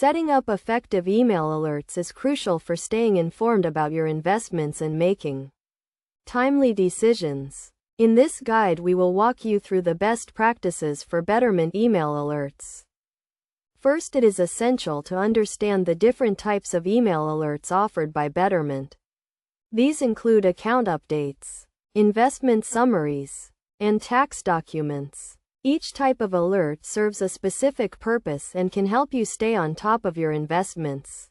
Setting up effective email alerts is crucial for staying informed about your investments and making timely decisions. In this guide, we will walk you through the best practices for Betterment email alerts. First, it is essential to understand the different types of email alerts offered by Betterment. These include account updates, investment summaries, and tax documents. Each type of alert serves a specific purpose and can help you stay on top of your investments.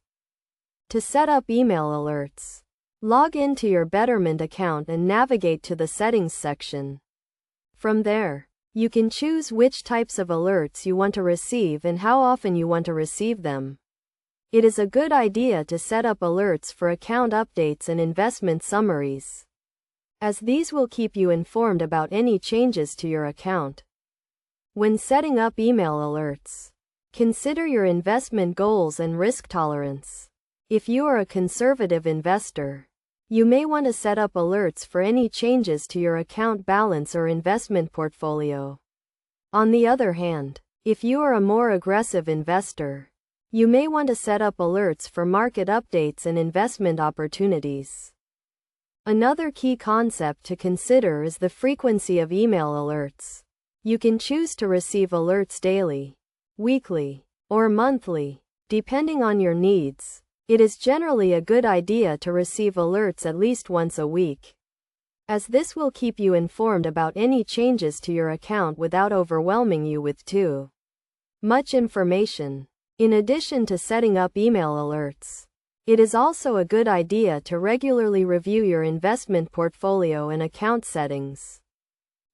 To set up email alerts, log into your Betterment account and navigate to the Settings section. From there, you can choose which types of alerts you want to receive and how often you want to receive them. It is a good idea to set up alerts for account updates and investment summaries, as these will keep you informed about any changes to your account. When setting up email alerts, consider your investment goals and risk tolerance. If you are a conservative investor, you may want to set up alerts for any changes to your account balance or investment portfolio. On the other hand, if you are a more aggressive investor, you may want to set up alerts for market updates and investment opportunities. Another key concept to consider is the frequency of email alerts. You can choose to receive alerts daily, weekly, or monthly, depending on your needs. It is generally a good idea to receive alerts at least once a week, as this will keep you informed about any changes to your account without overwhelming you with too much information. In addition to setting up email alerts, it is also a good idea to regularly review your investment portfolio and account settings.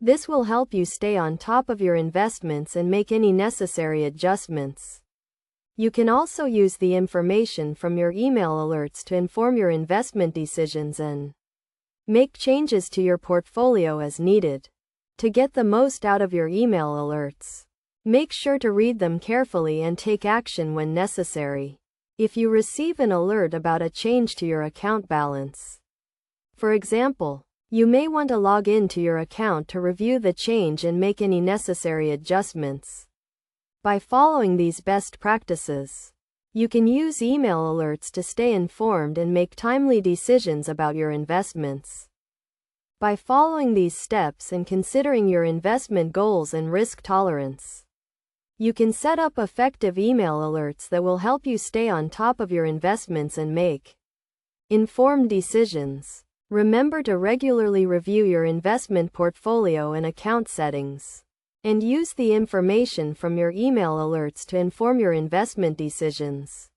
This will help you stay on top of your investments and make any necessary adjustments. You can also use the information from your email alerts to inform your investment decisions and make changes to your portfolio as needed. To get the most out of your email alerts, make sure to read them carefully and take action when necessary. If you receive an alert about a change to your account balance, for example, you may want to log into your account to review the change and make any necessary adjustments. By following these best practices, you can use email alerts to stay informed and make timely decisions about your investments. By following these steps and considering your investment goals and risk tolerance, you can set up effective email alerts that will help you stay on top of your investments and make informed decisions. Remember to regularly review your investment portfolio and account settings, and use the information from your email alerts to inform your investment decisions.